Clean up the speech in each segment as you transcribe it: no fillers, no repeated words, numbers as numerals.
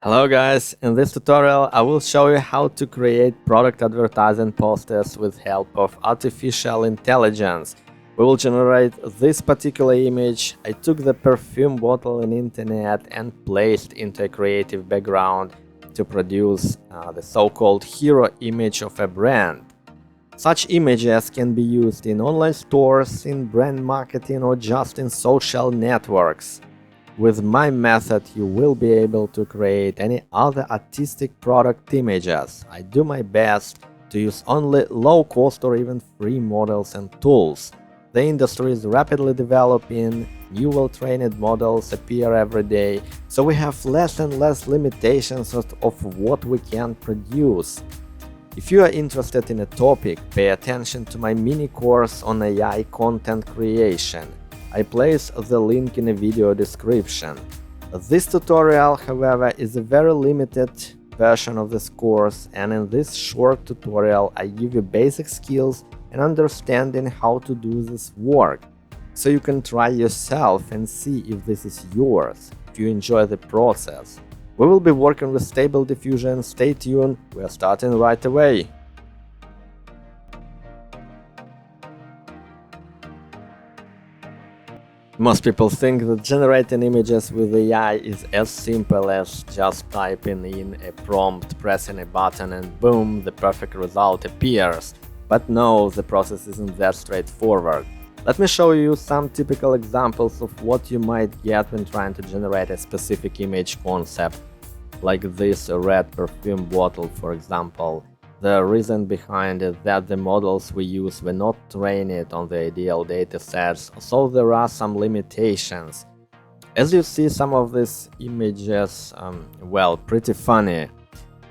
Hello guys, in this tutorial I will show you how to create product advertising posters with help of artificial intelligence. We will generate this particular image. I took the perfume bottle in internet and placed into a creative background to produce the so-called hero image of a brand. Such images can be used in online stores, in brand marketing or just in social networks. With my method, you will be able to create any other artistic product images. I do my best to use only low-cost or even free models and tools. The industry is rapidly developing, new well-trained models appear every day, so we have less and less limitations of what we can produce. If you are interested in a topic, pay attention to my mini course on AI content creation. I place the link in the video description. This tutorial, however, is a very limited version of this course, and in this short tutorial I give you basic skills and understanding how to do this work, so you can try yourself and see if this is yours, if you enjoy the process. We will be working with Stable Diffusion. Stay tuned, we are starting right away. Most people think that generating images with AI is as simple as just typing in a prompt, pressing a button and boom, the perfect result appears. But no, the process isn't that straightforward. Let me show you some typical examples of what you might get when trying to generate a specific image concept, like this red perfume bottle, for example. The reason behind it that the models we use were not trained on the ideal datasets, so there are some limitations. As you see, some of these images, pretty funny.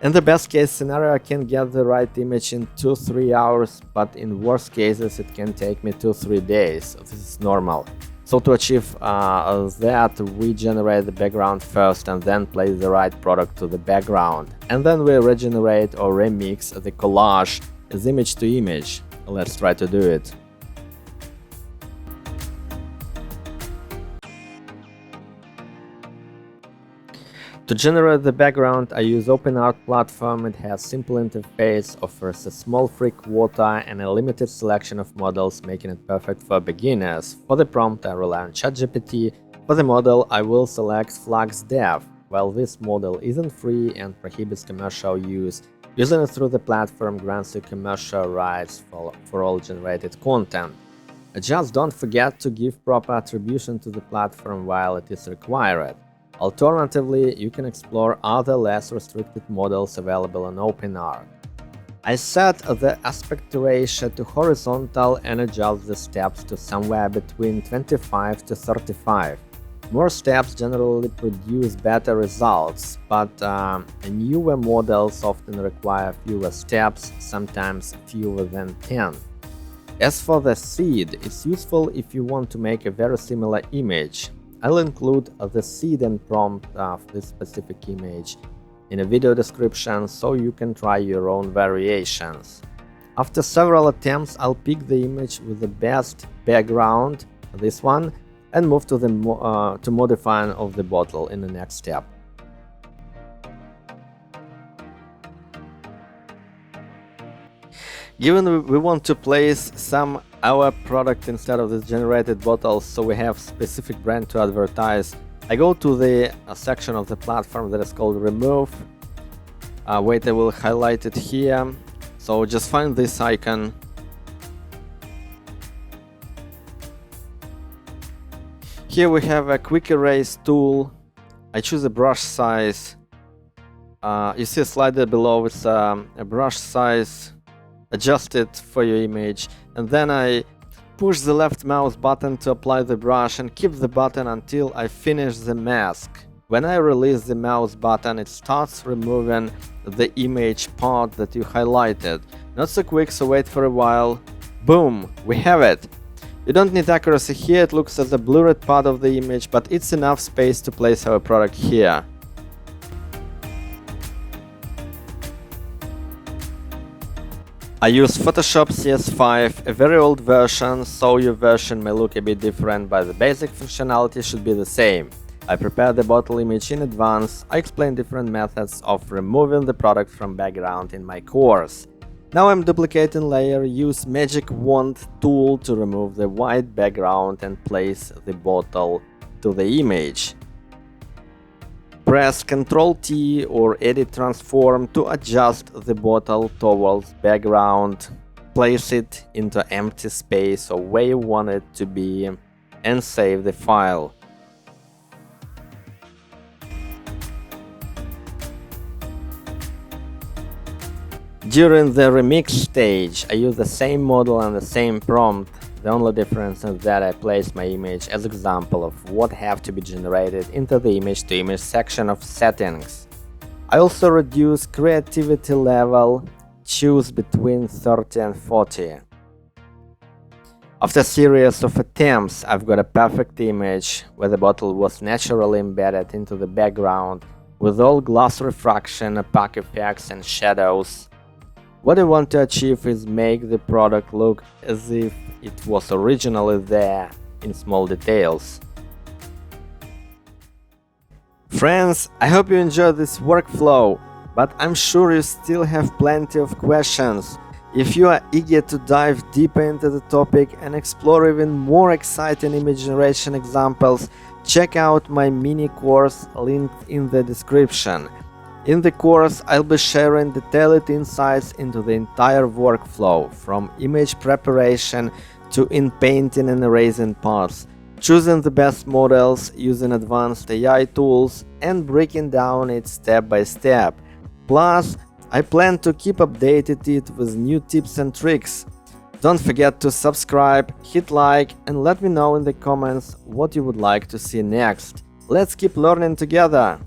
In the best case scenario, I can get the right image in 2-3 hours, but in worst cases it can take me 2-3 days. This is normal. So to achieve that, we generate the background first and then place the right product to the background. And then we regenerate or remix the collage as image to image. Let's try to do it. To generate the background, I use OpenArt platform. It has simple interface, offers a small free quota and a limited selection of models, making it perfect for beginners. For the prompt, I rely on ChatGPT. For the model, I will select FluxDev. While this model isn't free and prohibits commercial use, using it through the platform grants you commercial rights for all generated content. Just don't forget to give proper attribution to the platform while it is required. Alternatively, you can explore other less restricted models available on OpenArt. I set the aspect ratio to horizontal and adjust the steps to somewhere between 25 to 35. More steps generally produce better results, but newer models often require fewer steps, sometimes fewer than 10. As for the seed, it's useful if you want to make a very similar image. I'll include the seed and prompt of this specific image in a video description so you can try your own variations. After several attempts, I'll pick the image with the best background, this one, and move to the modifying of the bottle in the next step. Given we want to place some our product instead of this generated bottles, so we have specific brand to advertise, I go to the section of the platform that is called Remove. Wait, I will highlight it here. So just find this icon. Here we have a quick erase tool. I choose a brush size. You see a slider below with a brush size. Adjust it for your image, and then I push the left mouse button to apply the brush and keep the button until I finish the mask. When I release the mouse button, it starts removing the image part that you highlighted. Not so quick, so wait for a while. Boom, we have it. You don't need accuracy here, it looks as a blurred part of the image, but it's enough space to place our product here. I use Photoshop CS5, a very old version, so your version may look a bit different, but the basic functionality should be the same. I prepared the bottle image in advance. I explained different methods of removing the product from background in my course. Now I'm duplicating layer, use magic wand tool to remove the white background and place the bottle to the image. Press Ctrl T or Edit Transform to adjust the bottle towards background. Place it into empty space or where you want it to be and save the file. During the remix stage, I use the same model and the same prompt. The only difference is that I place my image as example of what have to be generated into the image-to-image section of settings. I also reduce creativity level, choose between 30 and 40. After a series of attempts, I've got a perfect image where the bottle was naturally embedded into the background with all glass refraction, opaque effects and shadows. What I want to achieve is make the product look as if it was originally there in small details. Friends, I hope you enjoyed this workflow, but I'm sure you still have plenty of questions. If you are eager to dive deeper into the topic and explore even more exciting image generation examples, check out my mini course linked in the description. In the course, I'll be sharing detailed insights into the entire workflow, from image preparation to in-painting and erasing parts, choosing the best models, using advanced AI tools, and breaking down it step by step. Plus, I plan to keep updated it with new tips and tricks. Don't forget to subscribe, hit like, and let me know in the comments what you would like to see next. Let's keep learning together!